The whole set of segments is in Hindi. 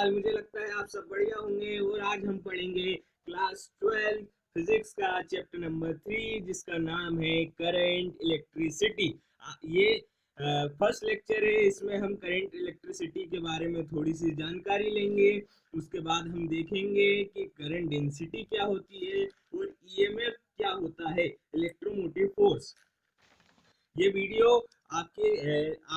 हाल? मुझे लगता है आप सब बढ़िया होंगे। और आज हम पढ़ेंगे क्लास 12 फिजिक्स का चैप्टर नंबर 3, जिसका नाम है करंट इलेक्ट्रिसिटी। ये फर्स्ट लेक्चर है। इसमें हम करंट इलेक्ट्रिसिटी के बारे में थोड़ी सी जानकारी लेंगे। उसके बाद हम देखेंगे कि करंट डेंसिटी क्या होती है और ईएमएफ क्या होता है, इलेक्ट्रोमोटिव फोर्स। ये वीडियो आपके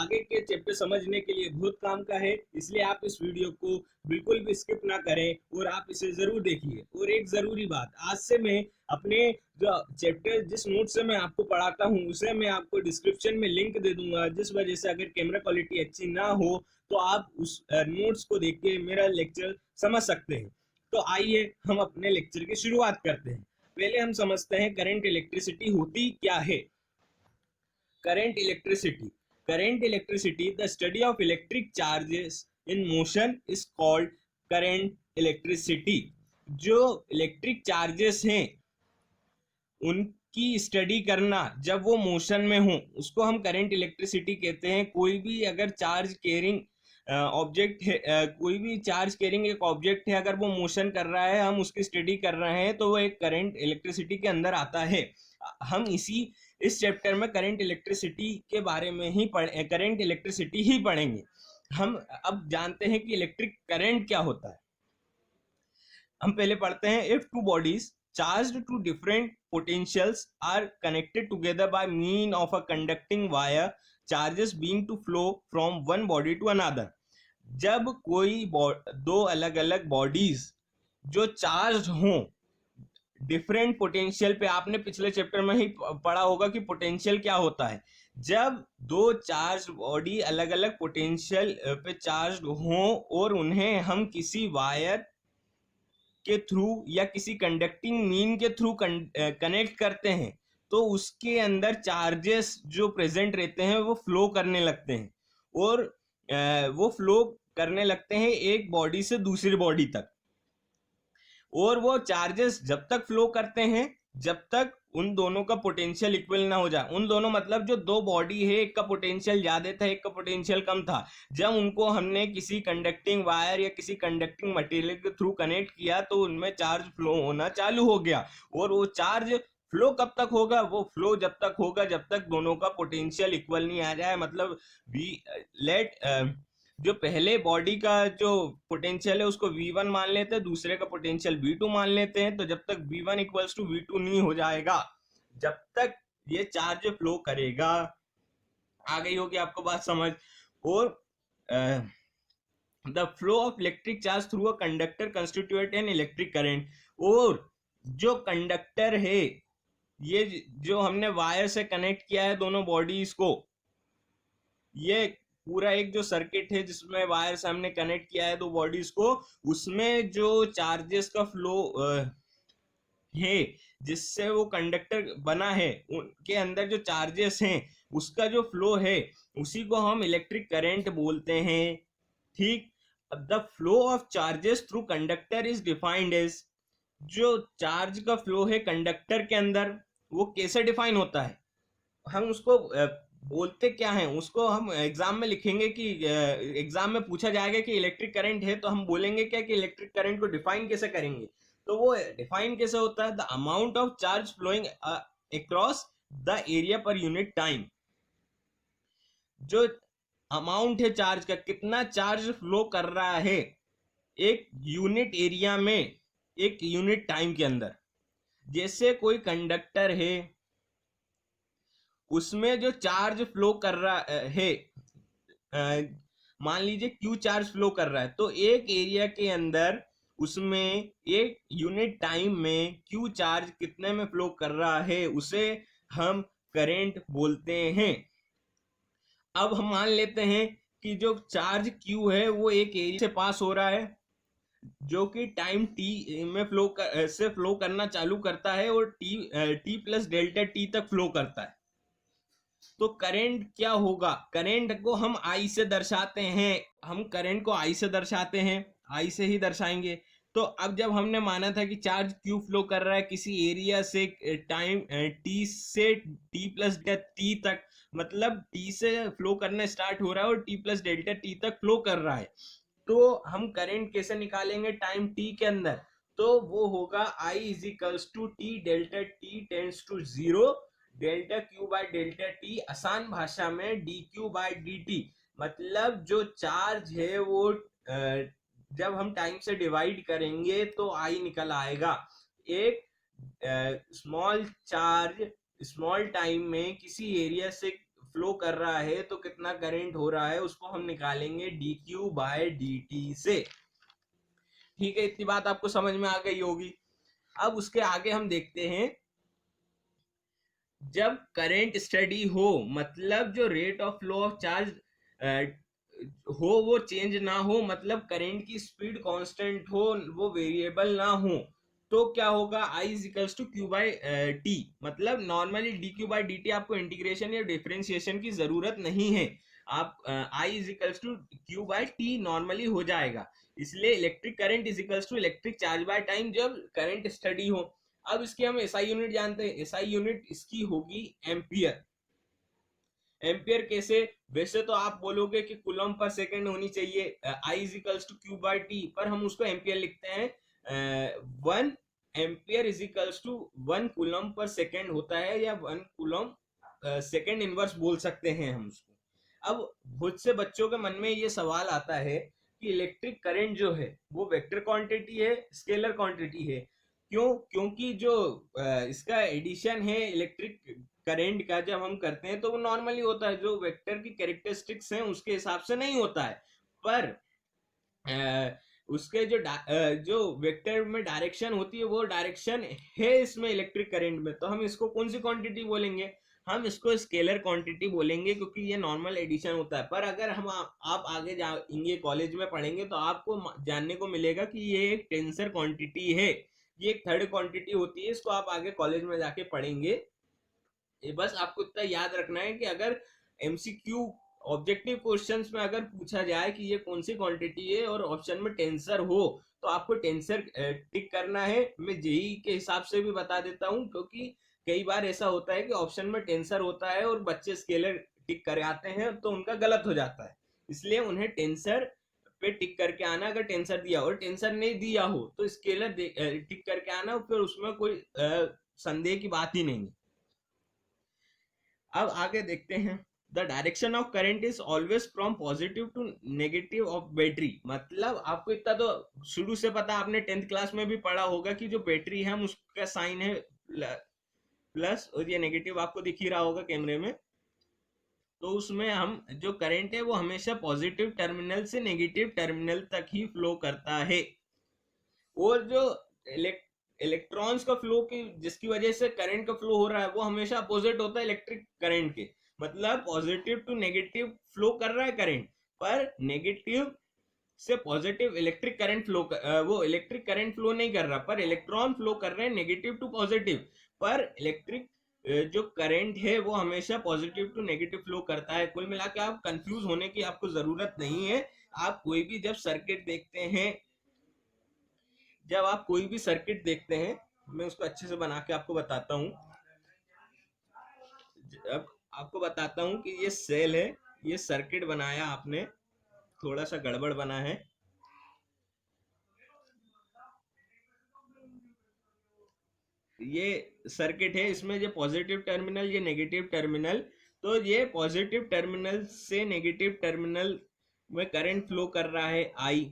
आगे के चैप्टर समझने के लिए बहुत काम का है, इसलिए आप इस वीडियो को बिल्कुल भी स्किप ना करें और आप इसे जरूर देखिए। और एक जरूरी बात, आज से मैं अपने जो चैप्टर जिस नोट से मैं आपको पढ़ाता हूँ उसे मैं आपको डिस्क्रिप्शन में लिंक दे दूंगा, जिस वजह से अगर कैमरा क्वालिटी अच्छी ना हो तो आप उस नोट्स को देख के मेरा लेक्चर समझ सकते हैं। तो आइए हम अपने लेक्चर की शुरुआत करते हैं। पहले हम समझते हैं करंट इलेक्ट्रिसिटी होती क्या है। Current electricity. Current electricity, the study of electric charges in motion is called current electricity. जो इलेक्ट्रिक चार्जेस हैं उनकी स्टडी करना जब वो मोशन में हो उसको हम करंट इलेक्ट्रिसिटी कहते हैं। कोई भी अगर चार्ज कैरिंग ऑब्जेक्ट है, कोई भी चार्ज कैरिंग एक ऑब्जेक्ट है, अगर वो मोशन कर रहा है, हम उसकी स्टडी कर रहे हैं, तो वो एक करंट इलेक्ट्रिसिटी के अंदर आता है। हम इस चैप्टर में करंट इलेक्ट्रिसिटी के बारे में ही करंट इलेक्ट्रिसिटी ही पढ़ेंगे। हम अब जानते हैं कि इलेक्ट्रिक करंट क्या होता है। हम पहले पढ़ते हैं, if two bodies charged to different potentials are connected together by mean of a conducting wire, charges being to flow from one body to another. जब कोई दो अलग अलग बॉडीज जो चार्ज हों डिफरेंट पोटेंशियल पे, आपने पिछले चैप्टर में ही पढ़ा होगा कि पोटेंशियल क्या होता है। जब दो चार्ज बॉडी अलग अलग पोटेंशियल पे चार्ज हों और उन्हें हम किसी वायर के थ्रू या किसी कंडक्टिंग मीन के थ्रू कनेक्ट करते हैं, तो उसके अंदर चार्जेस जो प्रेजेंट रहते हैं वो फ्लो करने लगते हैं। और वो फ्लो करने लगते हैं एक बॉडी से दूसरी बॉडी तक। और वो चार्जेस जब तक फ्लो करते हैं जब तक उन दोनों का पोटेंशियल इक्वल ना हो जाए। उन दोनों मतलब जो दो बॉडी है, एक का पोटेंशियल ज्यादा था, एक का पोटेंशियल कम था, जब उनको हमने किसी कंडक्टिंग वायर या किसी कंडक्टिंग मटेरियल के थ्रू कनेक्ट किया तो उनमें चार्ज फ्लो होना चालू हो गया। और वो चार्ज फ्लो कब तक होगा? वो फ्लो जब तक होगा जब तक दोनों का पोटेंशियल इक्वल नहीं आ जाए। मतलब वी लेट जो पहले बॉडी का जो पोटेंशियल है उसको V1 मान लेते हैं, दूसरे का पोटेंशियल V2 मान लेते हैं। तो जब तक V1 इक्वल्स टू V2 नहीं हो जाएगा जब तक ये चार्ज फ्लो करेगा। आ गई होगी आपको बात समझ। और the flow of electric charge through a conductor constitute an electric current. और जो कंडक्टर है, ये जो हमने वायर से कनेक्ट किया है दोनों बॉडीज को, ये पूरा एक जो सर्किट है जिसमें वायर से हमने कनेक्ट किया है दो बॉडीज को, उसमें जो चार्जेस का फ्लो है जिससे वो कंडक्टर बना है, उनके अंदर जो चार्जेस हैं उसका जो फ्लो है उसी को हम इलेक्ट्रिक करंट बोलते हैं। ठीक, the flow of charges through conductor is defined as, जो चार्ज का फ्लो है कंडक्टर के अंदर वो कैसे डिफाइन होता है, हम उसको बोलते क्या है, उसको हम एग्जाम में लिखेंगे कि एग्जाम में पूछा जाएगा कि इलेक्ट्रिक करंट है, तो हम बोलेंगे क्या कि इलेक्ट्रिक करंट को डिफाइन कैसे करेंगे। तो वो डिफाइन कैसे होता है, the amount of charge flowing across the area per unit time. जो अमाउंट है चार्ज का, कितना चार्ज फ्लो कर रहा है एक यूनिट एरिया में एक यूनिट टाइम के अंदर। जैसे कोई कंडक्टर है उसमें जो चार्ज फ्लो कर रहा है, मान लीजिए Q चार्ज फ्लो कर रहा है, तो एक एरिया के अंदर उसमें एक यूनिट टाइम में Q चार्ज कितने में फ्लो कर रहा है उसे हम करंट बोलते हैं। अब हम मान लेते हैं कि जो चार्ज Q है वो एक एरिया से पास हो रहा है जो कि टाइम t में फ्लो करना चालू करता है और t प्लस डेल्टा t तक फ्लो करता है। तो करंट क्या होगा? करंट को हम I से दर्शाते हैं, हम करंट को I से दर्शाते हैं, I से ही दर्शाएंगे। तो अब जब हमने माना था कि चार्ज Q फ्लो कर रहा है किसी एरिया से टाइम t से t प्लस t तक, मतलब t से फ्लो करना स्टार्ट हो रहा है और t प्लस डेल्टा t तक फ्लो कर रहा है, तो हम करंट कैसे निकालेंगे टाइम टी के अंदर, तो वो होगा I is equals to t delta t tends to zero delta q by delta t, आसान भाषा में d q by d t. मतलब जो चार्ज है वो जब हम टाइम से डिवाइड करेंगे तो आई निकल आएगा। एक स्मॉल चार्ज स्मॉल टाइम में किसी एरिया से फ्लो कर रहा है तो कितना करंट हो रहा है उसको हम निकालेंगे d q by d t से। ठीक है, इतनी बात आपको समझ में आ गई होगी। अब उसके आगे हम देखते हैं, जब करंट स्टडी हो मतलब जो rate of flow of charge हो वो चेंज ना हो, मतलब करंट की स्पीड कांस्टेंट हो, वो वेरिएबल ना हो, तो क्या होगा I is equals to q by t. मतलब normally d q by d t आपको इंटीग्रेशन या डिफरेंशिएशन की जरूरत नहीं है, आप I is equals to q by t normally हो जाएगा। इसलिए electric current is equals to electric charge by time जब करंट स्टडी हो। अब इसकी हम एसआई यूनिट जानते हैं, एसआई यूनिट इसकी होगी एम्पियर। एम्पियर कैसे, वैसे तो आप बोलोगे कि कूलम पर सेकंड होनी चाहिए I is equals to q by t, पर हम उसको एम्पियर लिखते हैं। 1 ampere is equals to 1 coulomb per second होता है, या 1 कूलम सेकंड इनवर्स बोल सकते हैं हम उसको। अब बहुत से बच्चों के मन में ये सवाल आता है कि इलेक्ट्रिक करंट जो है वो वेक्टर क्वांटिटी है स्केलर क्वांटिटी है, क्यों? क्योंकि जो इसका एडिशन है इलेक्ट्रिक करंट का जब हम करते हैं तो वो नॉर्मली होता है, जो वेक्टर की कैरेक्टरिस्टिक्स हैं उसके हिसाब से नहीं होता है, पर उसके जो वेक्टर में डायरेक्शन होती है वो डायरेक्शन है इसमें इलेक्ट्रिक करंट में, तो हम इसको कौन सी क्वांटिटी बोलेंगे? हम इसको स्केलर क्वांटिटी बोलेंगे, क्योंकि ये नॉर्मल एडिशन होता है। पर अगर हम आप आगे जाएंगे कॉलेज में पढ़ेंगे तो आपको जानने को मिलेगा कि ये एक टेंसर क्वांटिटी है, ये एक थर्ड क्वांटिटी होती है, इसको आप आगे कॉलेज में जाके पढ़ेंगे। ये बस आपको इतना याद रखना है कि अगर एमसीक्यू ऑब्जेक्टिव क्वेश्चंस में अगर पूछा जाए कि ये कौन सी क्वांटिटी है और ऑप्शन में टेंसर हो तो आपको टेंसर टिक करना है। मैं जेई के हिसाब से भी बता देता हूँ, क्योंकि कई बार ऐसा होता है कि ऑप्शन में टेंसर होता है और बच्चे स्केलर टिक कर आते हैं तो उनका गलत हो जाता है, इसलिए उन्हें टेंसर पे टिक करके आना। अगर टेंसर दिया और टेंसर नहीं दिया हो तो स्केलर टिक करके आना, फिर उसमें कोई संदेह की बात ही नहीं। अब आगे देखते हैं, the direction of current is always from positive to negative of battery. मतलब आपको इतना तो शुरू से पता, आपने 10th क्लास में भी पढ़ा होगा कि जो बैटरी है हम उसका साइन है प्लस और ये नेगेटिव आपको दिख ही रहा होगा कैमरे में। तो उसमें हम जो करंट है वो हमेशा पॉजिटिव टर्मिनल से नेगेटिव टर्मिनल तक ही फ्लो करता है, और जो इलेक्ट्रॉन्स का फ्लो की जिसकी वजह से करंट का फ्लो हो रहा है वो हमेशा अपोजिट होता है इलेक्ट्रिक करंट के। मतलब पॉजिटिव टू नेगेटिव फ्लो कर रहा है करंट, पर नेगेटिव से पॉजिटिव इलेक्ट्रिक करंट फ्लो वो इलेक्ट्रिक करंट फ्लो नहीं कर रहा, पर इलेक्ट्रॉन फ्लो कर रहे हैं नेगेटिव टू पॉजिटिव। पर इलेक्ट्रिक जो करंट है वो हमेशा पॉजिटिव टू नेगेटिव फ्लो करता है। कुल मिला के आप कंफ्यूज होने की आपको जरूरत नहीं है। आप कोई भी जब सर्किट देखते हैं, जब आप कोई भी सर्किट देखते हैं, मैं उसको अच्छे से बना के आपको बताता हूँ। अब आपको बताता हूँ कि ये सेल है, ये सर्किट बनाया आपने, थोड़ा सा गड़बड़ बना है। ये सर्किट है, इसमें ये पॉजिटिव टर्मिनल ये नेगेटिव टर्मिनल, तो ये पॉजिटिव टर्मिनल से नेगेटिव टर्मिनल में करंट फ्लो कर रहा है आई,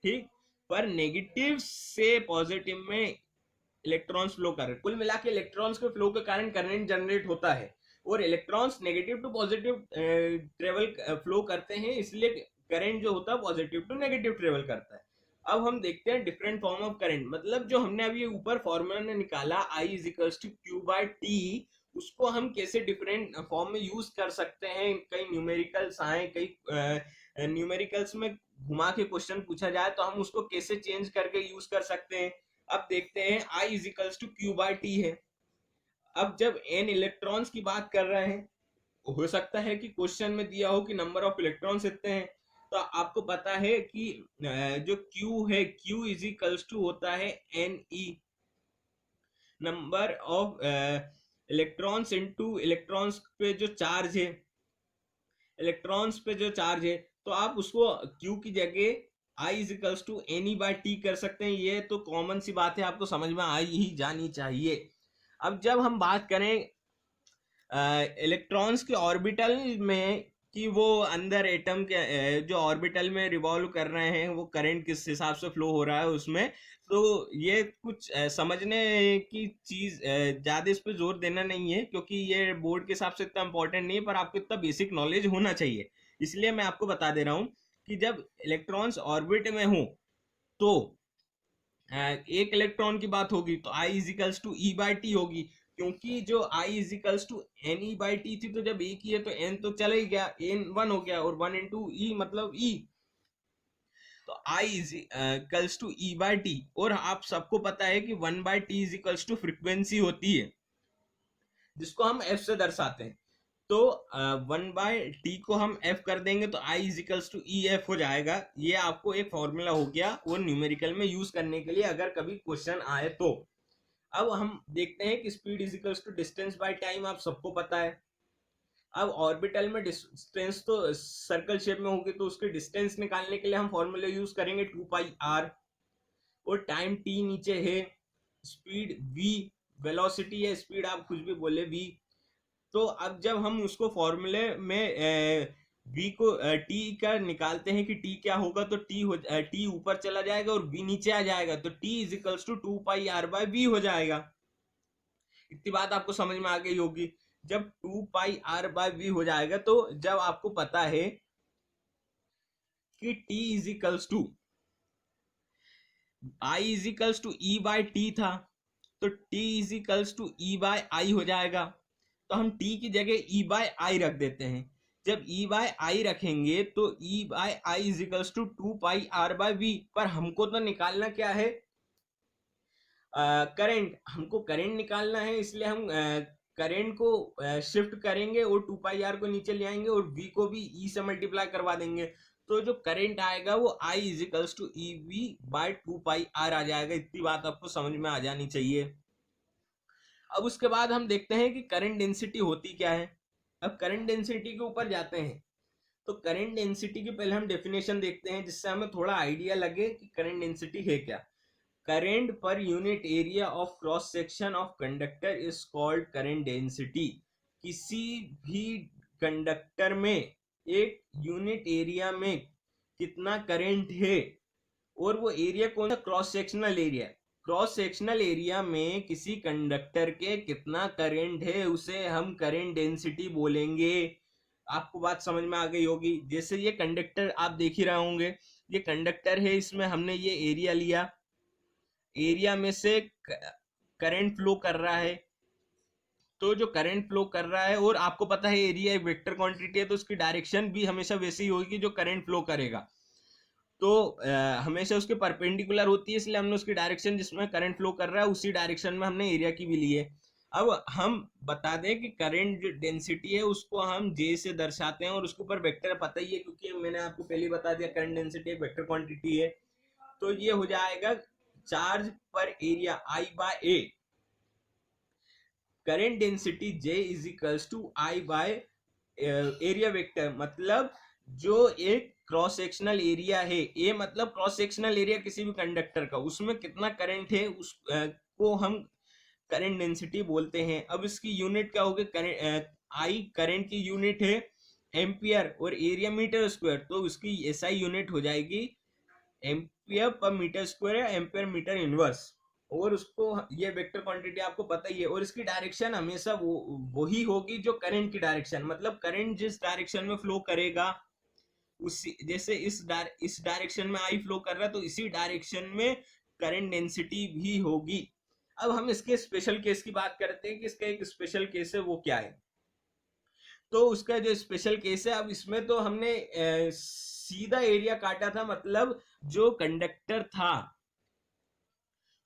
ठीक, पर नेगेटिव से पॉजिटिव में इलेक्ट्रॉन्स फ्लो कर रहे हैं। कुल मिला के इलेक्ट्रॉन्स के फ्लो के कारण करंट जनरेट होता है, और electrons negative to positive travel flow करते हैं, इसलिए करंट जो होता है पॉजिटिव टू नेगेटिव ट्रेवल करता है। अब हम देखते हैं डिफरेंट फॉर्म ऑफ करंट। मतलब जो हमने अभी ऊपर फॉर्मूला में निकाला I is equals to q by t, उसको हम कैसे डिफरेंट फॉर्म में यूज कर सकते हैं। कई न्यूमेरिकल्स आए, कई न्यूमेरिकल्स में घुमा के क्वेश्चन पूछा जाए तो हम उसको कैसे चेंज करके यूज कर सकते हैं। अब देखते हैं I is equals to q by t है। अब जब n इलेक्ट्रॉन्स की बात कर रहे हैं, हो सकता है कि क्वेश्चन में दिया हो कि नंबर ऑफ इलेक्ट्रॉन्स इतने हैं, तो आपको पता है कि जो Q है Q इज इक्वल्स टू होता है Ne, number of electrons into electrons पे जो चार्ज है, इलेक्ट्रॉन्स पे जो चार्ज है। तो आप उसको Q की जगह I is equals to n e by t कर सकते हैं। ये तो कॉमन सी बात है, आपको समझ में आ ही जानी चाहिए। अब जब हम बात करें इलेक्ट्रॉन्स के ऑर्बिटल में कि वो अंदर एटम के जो ऑर्बिटल में रिवॉल्व कर रहे हैं वो करंट किस हिसाब से फ्लो हो रहा है उसमें, तो ये कुछ समझने की चीज ज्यादा इस पे जोर देना नहीं है, क्योंकि ये बोर्ड के हिसाब से इतना इंपॉर्टेंट नहीं है, पर आपको इतना बेसिक नॉलेज होना चाहिए। इसलिए मैं आपको बता दे रहा हूँ कि जब इलेक्ट्रॉन्स ऑर्बिट में हो तो एक इलेक्ट्रॉन की बात होगी तो I equals to e by t होगी, क्योंकि जो I equals to n e by t थी, तो जब एक ही है तो n तो चला ही गया, n वन हो गया, और वन इंटू ई मतलब e, तो I equals to e by t. और आप सबको पता है कि one by t equals to frequency होती है, जिसको हम f से दर्शाते हैं। तो वन बाय टी को हम एफ कर देंगे तो आई इजिकल्स टू ई एफ हो जाएगा। ये आपको एक फॉर्मूला हो गया वो न्यूमेरिकल में यूज करने के लिए, अगर कभी क्वेश्चन आए तो। अब हम देखते हैं कि speed equals to distance by time आप सबको पता है। अब ऑर्बिटल में डिस्टेंस तो सर्कल शेप में होगी, तो उसके डिस्टेंस निकालने के लिए हम फॉर्मूला यूज करेंगे 2πr, और टाइम टी नीचे है, स्पीड v, वेलोसिटी है, स्पीड आप कुछ भी बोले v। तो अब जब हम उसको फॉर्मूले में v को t का निकालते हैं कि t क्या होगा, तो t ऊपर चला जाएगा और v नीचे आ जाएगा, तो t is equals to 2πr/v हो जाएगा। इतनी बात आपको समझ में आ गई होगी। जब 2πr/v हो जाएगा, तो जब आपको पता है कि t is equals to I is equals to e by t था, तो t is equals to e by I हो जाएगा। तो हम t की जगह e बाय आई रख देते हैं। जब e बाय आई रखेंगे तो e by I is equals to 2πr/v, पर हमको तो निकालना क्या है, करंट। हमको करंट निकालना है, इसलिए हम करंट को शिफ्ट करेंगे और 2πr को नीचे ले आएंगे और v को भी e से मल्टीप्लाई करवा देंगे। तो जो करंट आएगा वो I equals to e v by 2πr आ जाएगा। इतनी बात आपको समझ में आ जानी चाहिए। अब उसके बाद हम देखते हैं कि करंट डेंसिटी होती क्या है। अब करंट डेंसिटी के ऊपर जाते हैं, तो करंट डेंसिटी की पहले हम डेफिनेशन देखते हैं, जिससे हमें थोड़ा आइडिया लगे कि करंट डेंसिटी है क्या। Current per unit area of cross section of conductor is called current density. किसी भी कंडक्टर में एक यूनिट एरिया में कितना करंट है, और वो एरिया कौन सा, cross sectional area. Cross sectional area में किसी कंडक्टर के कितना करंट है उसे हम करंट डेंसिटी बोलेंगे। आपको बात समझ में आ गई होगी। जैसे ये कंडक्टर आप देख ही रहे होंगे, ये कंडक्टर है, इसमें हमने ये एरिया लिया, एरिया में से करंट फ्लो कर रहा है। तो जो करंट फ्लो कर रहा है, और आपको पता है एरिया एक वेक्टर क्वांटिटी है, तो उसकी डायरेक्शन भी हमेशा वैसी ही होगी जो करंट फ्लो करेगा। तो हमेशा उसके परपेंडिकुलर होती है, इसलिए हमने उसकी डायरेक्शन जिसमें करंट फ्लो कर रहा है उसी डायरेक्शन में हमने एरिया की भी ली है। अब हम बता दें कि करंट जो डेंसिटी है उसको हम जे से दर्शाते हैं, और उसके ऊपर वेक्टर पता ही है, क्योंकि मैंने आपको पहले बता दिया करंट डेंसिटी एक वेक्टर क्वांटिटी है। तो ये हो जाएगा charge per area I by A. Current density J is equals to I by area vector, मतलब जो एक क्रॉस सेक्शनल एरिया है, ए मतलब क्रॉस सेक्शनल एरिया किसी भी कंडक्टर का, उसमें कितना करंट है उस को हम करंट डेंसिटी बोलते हैं। अब इसकी यूनिट क्या होगी, करंट आई करंट की यूनिट है एम्पियर और एरिया मीटर स्क्वायर, तो उसकी एसआई यूनिट हो जाएगी एम्पियर पर मीटर स्क्वायर या एम्पियर मीटर इनवर्स। और उसको ये वेक्टर क्वांटिटी आपको पता ही है, और इसकी डायरेक्शन हमेशा वही होगी जो करंट की डायरेक्शन, मतलब करंट जिस डायरेक्शन में फ्लो करेगा उसी, जैसे इस डायरेक्शन में आई फ्लो कर रहा है तो इसी डायरेक्शन में करंट डेंसिटी भी होगी। अब हम इसके स्पेशल केस की बात करते हैं कि इसका एक स्पेशल केस है, वो क्या है। तो उसका जो स्पेशल केस है, अब इसमें तो हमने सीधा एरिया काटा था, मतलब जो कंडक्टर था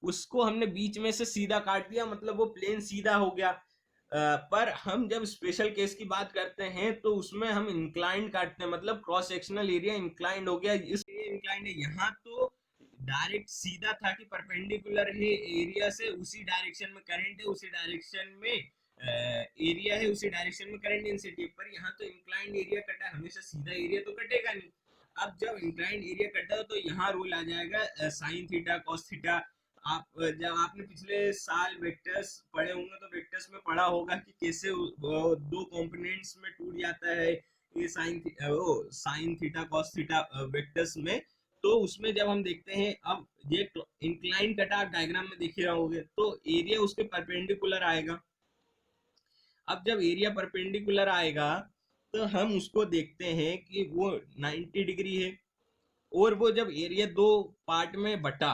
उसको हमने बीच में से सीधा काट दिया, मतलब वो प्लेन सीधा हो गया। पर हम जब स्पेशल केस की बात करते हैं तो उसमें हम इंक्लाइंड काटते हैं, मतलब क्रॉस सेक्शनल एरिया इंक्लाइंड हो गया, इसलिए इंक्लाइंड है। यहाँ तो डायरेक्ट सीधा था कि परपेंडिकुलर है एरिया से, उसी डायरेक्शन में करंट है, उसी डायरेक्शन में एरिया है, उसी डायरेक्शन में करंट डेंसिटी है। पर यहाँ तो इंक्लाइंड एरिया कटा, हमेशा सीधा एरिया तो कटेगा नहीं, अब जब इंक्लाइंड एरिया कटा है तो यहाँ रूल आ जाएगा साइन थीटा कॉस थीटा। आप जब आपने पिछले साल वेक्टर्स पढ़े होंगे तो वेक्टर्स में पढ़ा होगा कि कैसे दो कंपोनेंट्स में टूट जाता है ये sine theta cos theta vectors में। तो उसमें जब हम देखते हैं, अब ये इंक्लाइन कटा आप डायग्राम में देख रहे होंगे तो एरिया उसके परपेंडिकुलर आएगा। अब जब एरिया परपेंडिकुलर आएगा तो हम उसको देखते हैं कि वो 90 डिग्री है, और वो जब एरिया दो पार्ट में बटा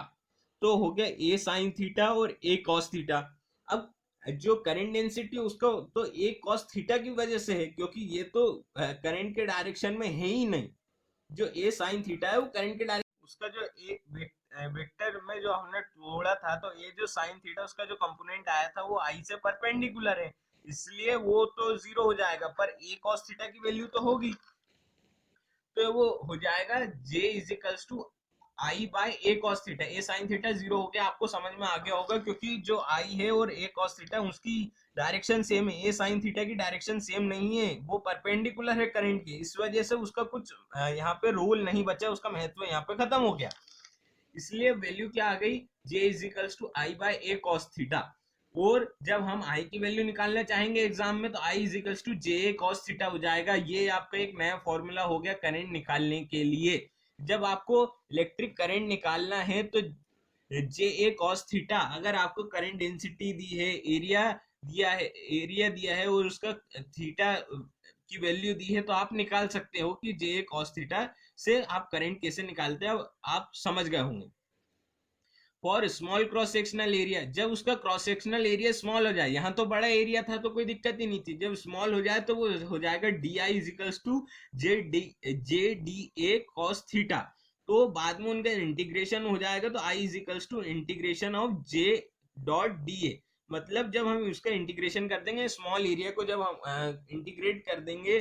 तो हो गया ए साइन थीटा और ए कॉस थीटा। अब जो करंट डेंसिटी उसको तो ए कॉस थीटा की वजह से है, क्योंकि ये तो करंट के डायरेक्शन में है ही नहीं। जो ए साइन थीटा है वो करंट के डायरेक्शन, उसका जो ए वेक्टर में जो हमने तोड़ा था तो ये जो साइन थीटा उसका जो कंपोनेंट आया था वो आई से परपेंडिकुलर है, इसलिए वो तो जीरो हो जाएगा, पर ए कॉस थीटा की वैल्यू तो होगी। तो वो हो जाएगा j is equals to I by A cos theta. A sine theta zero हो गया, आपको समझ में आ गया होगा, क्योंकि जो आई है और ए कॉस थीटा उसकी डायरेक्शन सेम है। ए साइन थीटा की डायरेक्शन सेम नहीं है, वो परपेंडिकुलर है करंट के, इस वजह से उसका कुछ यहाँ पे रोल नहीं बचा, उसका महत्व यहाँ पे खत्म हो गया। इसलिए वैल्यू क्या आ गई, j is equals to I by A cos theta. और जब हम आई की वैल्यू निकालना चाहेंगे एग्जाम में तो I is equals to J cos theta हो जाएगा। ये आपका एक नया फॉर्मूला हो गया करंट निकालने के लिए। जब आपको इलेक्ट्रिक करंट निकालना है तो जे ए कॉस थीटा, अगर आपको करंट डेंसिटी दी है, एरिया दिया है और उसका थीटा की वैल्यू दी है, तो आप निकाल सकते हो कि जे ए कॉस थीटा से आप करंट कैसे निकालते हैं, आप समझ गए होंगे। For small cross sectional area, जब उसका क्रॉस सेक्शनल एरिया स्मॉल हो जाए, यहाँ तो बड़ा एरिया था तो कोई दिक्कत ही नहीं थी, जब स्मॉल हो जाए तो वो हो जाएगा d I is equals to J d A cos theta. तो बाद में उनका इंटीग्रेशन हो जाएगा तो I is equals to integration of J dot d A. मतलब जब हम उसका इंटीग्रेशन कर देंगे, स्मॉल एरिया को जब हम इंटीग्रेट कर देंगे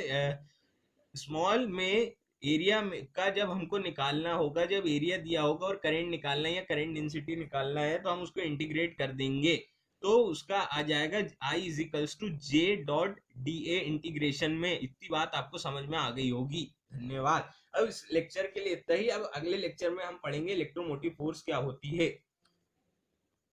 स्मॉल में एरिया में का, जब हमको निकालना होगा, जब एरिया दिया होगा और करंट निकालना है या करंट डेंसिटी निकालना है तो हम उसको इंटीग्रेट कर देंगे, तो उसका आ जाएगा I is equals to J dot d A integration में। इतनी बात आपको समझ में आ गई होगी। धन्यवाद। अब इस लेक्चर के लिए इतना ही। अब अगले लेक्चर में हम पढ़ेंगे इलेक्ट्रोमोटिव फोर्स क्या होती है।